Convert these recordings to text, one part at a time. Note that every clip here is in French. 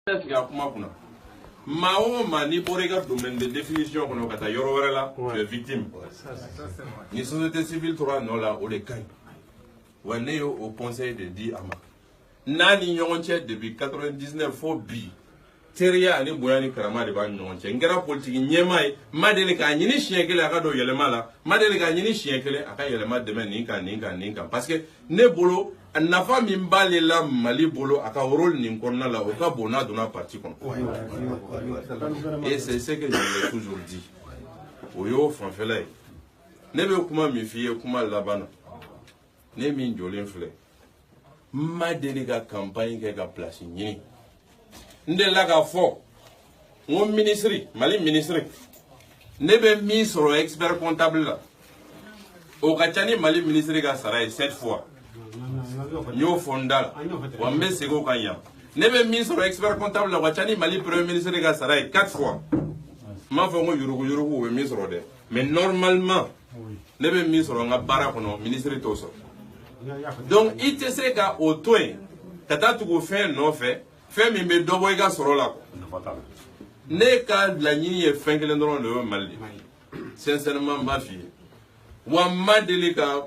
Ni pour regarder domaine de définition qu'on a tu es victime. Ni société civile trois non là au cas. On est au conseil de dit ama. Nani nyonche depuis 99 fo bi. Teria ani boyani karama de ban nyonche. Ngara politique nyemai madele ka nyini chien kele aka do yelema la. Madele ka nyini chien kele aka yelema demain ninka parce que ne bolo nafa min b'ale la Mali bolo a ka rôle nin kɔnɔna la o ka bon n'a donna parti kɔnɔ. Et c'est ce que je l'ai toujours dit. O y'o fanfɛla ye. Ne bɛ kuma min f'i ye kuma laban na. Ne min jɔlen filɛ. N ma deli ka campagne kɛ ka place ɲini. N delila k'a fɔ n ko ministre Mali ministre ne bɛ min sɔrɔ expert comptable la o ka ca ni Mali ministre ka sara ye 7 fois. Nyo fondal wa mbe sego kanya nebe ministre expert comptable la wachani Mali premier ministre ga saray 4 fois ma fa ngo yurugu we ministre de mais normalement nebe ministre nga bara kono ministre toso donc ite se ga otoin tata tugo fait non fait mi be dobo ga soro la ne ka la nyini e fengele ndron le Mali sincèrement ma fille wa madelika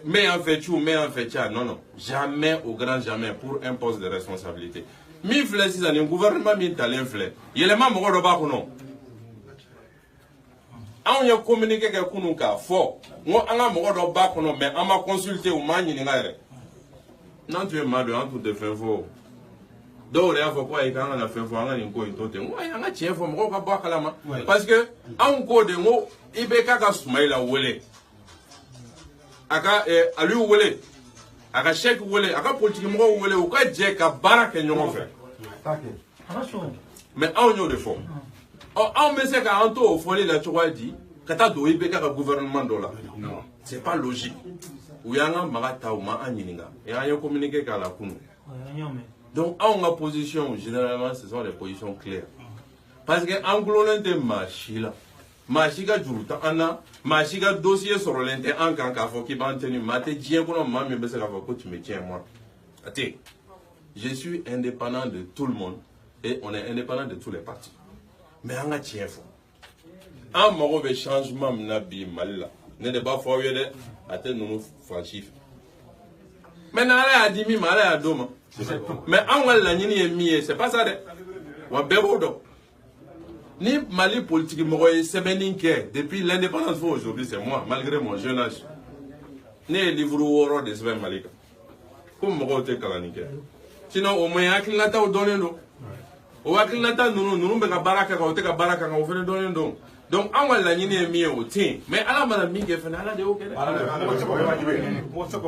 mais en fait ça, non, jamais au grand jamais pour un poste de responsabilité. Mi flè si le gouvernement mi talent flè. Yelema mo do ba ko non. On y a communiqué que kunuka fort. Mo anga mo do ba ko non mais on m'a consulté ou ma nyini ngare. Non tu es mal en tout de fin fort. Do re afo ko ay kan na fin fort anga ni ko intote. Mo anga chien fo mo ka ba kala ma. Parce que on ko de mo ibeka ka Soumaïla wele. Aka Aliou wele aka Cheikh wele aka politique mo wele o ka je ka baraka nyongo fe mais on yo de fond on me se ka anto o foli la chwadi kata do ibe ka gouvernement dola c'est pas logique ou yanga magata ou ma anyininga et on communiquer ka la kunu donc on a position généralement ce sont les positions claires parce que angolon de machila Mashiga juruta ana mashiga dossier sur l'inte en kan ka fo ki ban tenu mate dien kono mami be se ka fo ko tu me tiens moi ate je suis indépendant de tout le monde et on est indépendant de tous les partis mais anga tien fo en mago be changement na bi malila ne de ba fo yede ate nous franchif maintenant ala a dimi mala a doma mais en wala nyini e mi c'est pas ça de wa bebo do ni Mali politique mogoye semaine depuis l'indépendance aujourd'hui c'est moi malgré mon jeune âge ne livre woro de semaine malika comme mogote kalanike sinon au moins akilata o donendo o akilata nunu be ka baraka ka o te ka baraka ka o fene donendo donc an wala nyini e mi o tin mais ala mala mi ke fena ala de o kede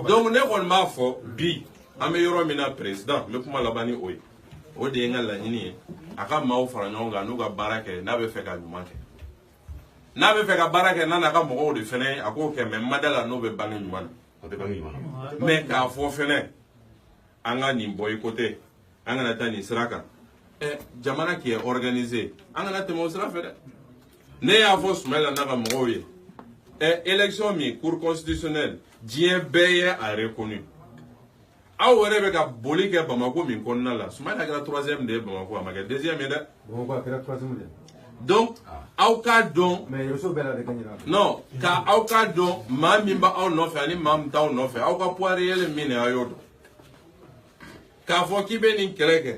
donc ne kon ma fo bi ame yoro mina président me kuma labani oyi o de nga la nyini aka maw fara nyonga no ga baraka na be fe ka nyumake na be fe ka baraka na na ka mo de fene ako ke me madala no be bangi nyumana mais ka fo fene anga ni boy côté anga na tani sraka jamana qui est organisé anga na temo sra fere ne ya fo Soumaïla na ka mo ye élection mi cour constitutionnelle Dieu beye a reconnu aw rebe ka boli ke Bamako min konna la Soumaïla kɛra 3e de Bamako a ma kɛ 2e ye dɛ Bamako kɛra 3e de donc aw ka dɔn mais reso bɛɛ la de kaɲira non ka aw ka dɔn maa min ba aw nɔfɛ ani maa min t'aw nɔfɛ aw ka poids réel min a y'o dɔn k'a fɔ k'i bɛ nin kɛlɛ kɛ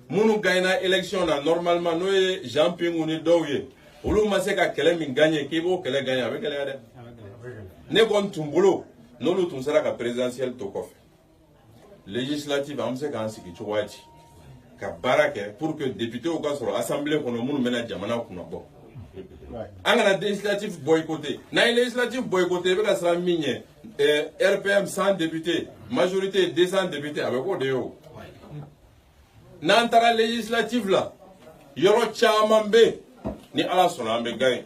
minnu gagnera élection na normalement n'o ye Jean Pingu ni dɔw ye olu ma se ka kɛlɛ min gagner k'i b'o kɛlɛ gagner a bɛ gɛlɛya dɛ ne kɔni tun bolo n'olu tun sera ka présidentielle to kɔfɛ législative am se kan sigi cogoyaji ka baara kɛ pour que député u ka sɔrɔ assemblée kɔnɔ minnu bɛna jamana kunna bɔ an kana législative boycotté n'a ye législative boycotté i bɛ ka siran min ɲɛ RPM 100 députés majorité 200 députés a bɛ k'o de ye o n'an taara législative la yɔrɔ caman bɛ ni ala sɔnna an bɛ gagner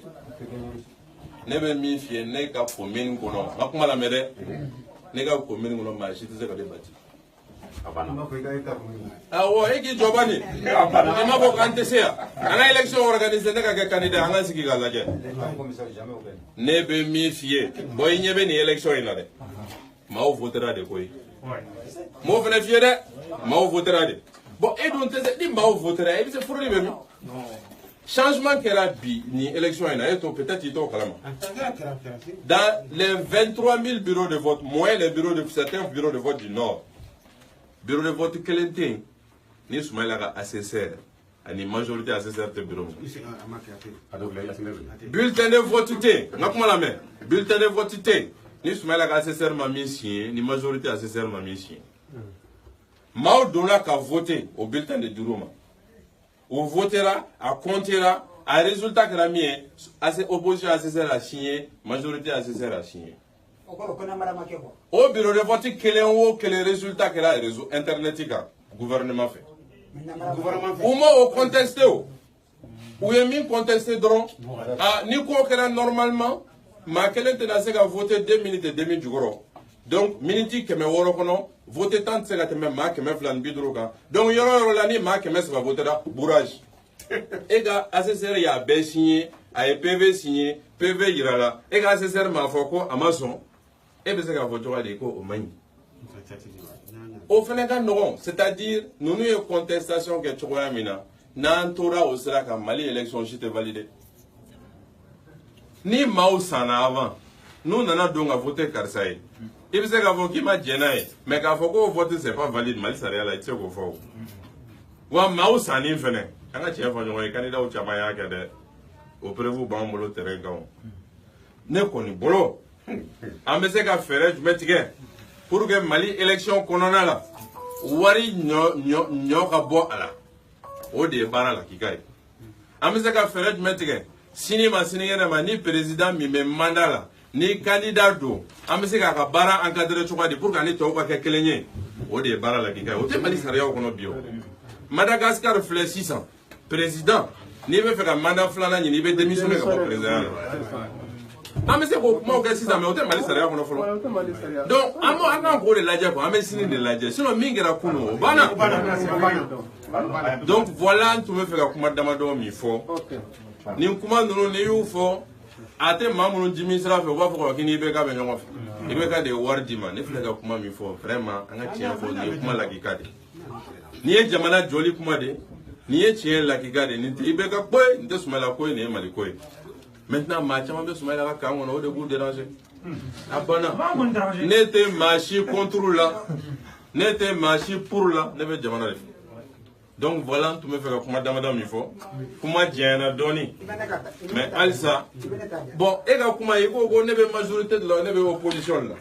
ne bɛ min f'i ye ne ka commune kɔnɔ n ka kuma lamɛn dɛ ne ka commune kɔnɔ maa si tɛ se ka ne bati awo e k'i jɔ bani i ma fɔ k'an tɛ se yan an ka élection organisé ne ka kɛ candidat an ka sigi k'a lajɛ ne bɛ min f'i ye bon i ɲɛ bɛ nin élection in na dɛ maaw votera de koyi m'o fana f'i ye dɛ maaw votera de bon et donc ni maaw votera et c'est furu be mi changement kera bi ni élection ina et peut-être ito kalama dans les 23 000 bureaux de vote moins les bureaux de certains bureaux de vote du nord bureau de vote kelente ni Soumaïla ka assesseur ani majorité assesseur te bureau bulletin de vote te ngakuma la main bulletin de vote te ni Soumaïla ka assesseur ma mission ni majorité assesseur ma mission Mao donna qu'à voter au bulletin de Duruma. On votera, à comptera, à résultat que la mienne, opposition assesseur a signé, majorité assesseur a signé. Au bureau de vote, quel est le résultat que la réseau internet le gouvernement fait? Au moins, au contesté, ou est mis contesté drôle, ni quoi que normalement, ma quelle est à voter 2 minutes et demi du gros. Donc, minute que me woro kono, voter tant c'est que même ma que me flan bidroga. Donc, yoro la ni ma que me se va voter là, bourrage. Et gars, assesseur y a B signé, a PV signé, PV ira là. Et gars, assesseur m'a foko, Amazon, et bien c'est qu'à voter à l'écho au mani. Au Sénégal, non, c'est-à-dire, nous nous une contestation que tu vois mina, n'entoura au Sénégal qu'à Mali élection j'étais validé. Ni Mao sana avant, nous n'en avons donc à voter Karsaï. Il peut se dire qu'il m'a gêné, mais qu'il faut que vote c'est pas valide, Mali ça réalise, il faut faire. Ou Mao Sani venait. Quand tu as fait un candidat au Chamaya qui est au prévu bambolo terrain gaon. Ne connais bolo. Ambese ka faire du métier pour que Mali élection konona la. Wari nyo ka bo ala. O de bara la kikai. Ambese ka faire du métier. Sinima sinigena mani président mi me mandala. Ni candidat do amese ka bara encadrer chokadi pour que ni to ka kelenye o de bara la kika o te Mali sariya ko no bio Madagascar fleur 600 président ni be faire mandat flana ni be démissionner comme président amese ko mo ka 600 mais o te Mali sariya ko no folo donc amo anga ko de laje ko amese ni de laje sinon mingera kuno bana donc voilà tout me faire kuma damado mi fo ni kuma no ni yu fo ate mamoun Jimmy sera fait voir pour qu'il n'y ait pas de gens. Il y a des words d'Ima. Ne faites pas comment il faut vraiment. On a tient pour dire comment la kikade. Ni est jamana joli comment de. Ni est tient la kikade. Ni te ibeka quoi. Ni te soumela quoi. Ni est malikoi. Maintenant matchama be soumela la quand on a au début déranger. Abana. Ne te marchi contre là. Ne te marchi pour là. Ne be jamana le. Donc voilà, tu me fais comme madame il faut. Comment dire donné. Mais Alsa. Bon, et là comment il faut qu'on ait une majorité de la opposition là.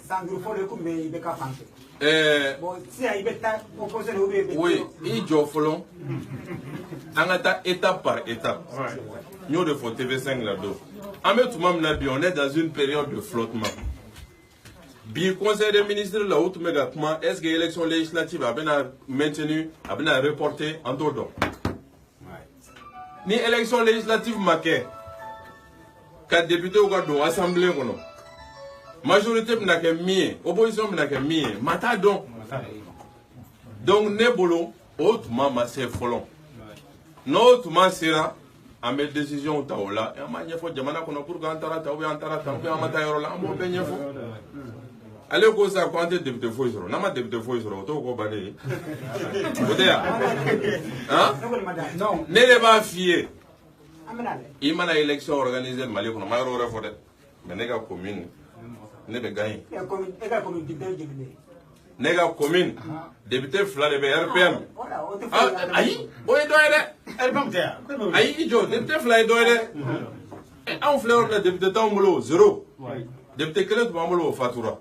Oui, il faut follow. On a étape par étape. Nous de faut TV5 là-dedans. En même temps, on est dans une période de flottement. Bien conseil des ministres là où tu me dis est-ce que l'élection législative a bien maintenu, a bien reporté en tout cas. Ni élection législative marquée, 4 députés ou 4 assemblées ou non. Majorité n'a que mis, opposition n'a que mis, mata donc. Donc ne bolo, autrement c'est folon. Non autrement sera à mes décisions au taola et à ma nièce jamana qu'on a pour gantara taoué antara taoué amata yorola amon benye fo. Allez au ça quand tu député faut sur, n'a pas député faut sur, auto ko bané. Odea. Hein? Non. Ne les pas fier. Il m'a élection organisée Mali qu'on a marre au refondé. Mais n'est pas commune. Ne be gagné. Nega commune député fla de RPM. Ah ayi, oye doyere. Ayi ijo député fla doyere. On fleur le député tambolo 0. Député kelen to tambolo fatura.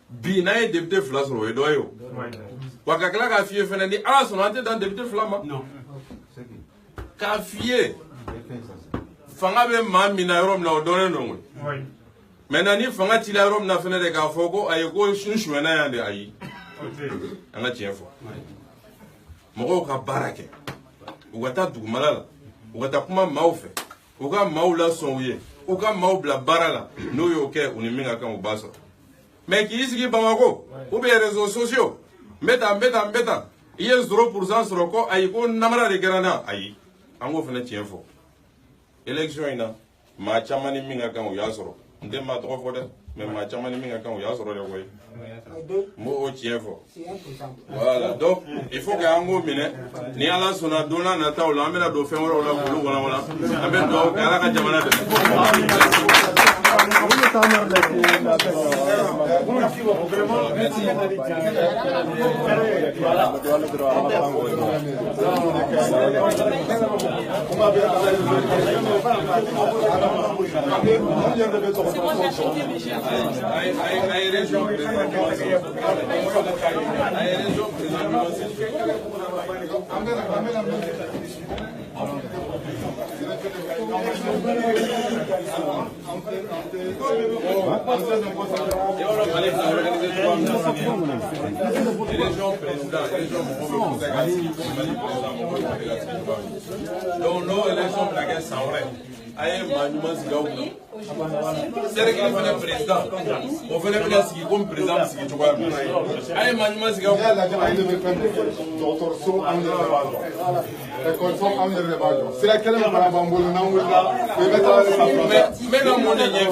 Bi na ye député fla sur we doyo. Wa ka kala ka fiye fena ni ala son ante dans député fla ma. Non. Ka fiye. Fanga be ma mina rom na odore no. Oui. Maintenant ni fanga ti la rom na fena de ka foko ay ko shunshwe na yande ayi. Anga tien fo. Moko ka barake. Ugata dugumala. Ugata kuma maufe. Uga maula sonye. Uga maubla barala. No yo ke uniminga kan ubaso. Mais qui ici qui Bamako ou bien les réseaux sociaux. Meta. Il y a 0% sur le corps. Aïe ko namara de Granada. Aïe. Ango fena tien fo. Élection ina. Ma chamani minga kan uyasoro. Ndem ma trop fort, mais ma chamani minga quand il y a sur le way. Mo tient fort. Voilà, donc il faut que Ango mine, ni ala sona dona na ta ola amena do fe wala bulu wala. Amen do kala ka jamana de. Donc, nos élections plaquées sans vrai. Aïe, Manumas Gaouna. C'est le président. On fait le président comme président. Aïe, Manumas Gaouna. C'est laquelle on va bamboler. Mais non, mon est fier.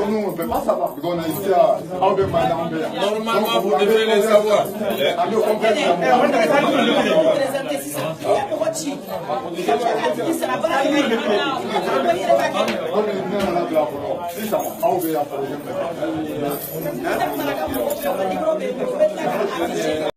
Nous, on ne peut pas savoir. Normalement, vous devez les savoir.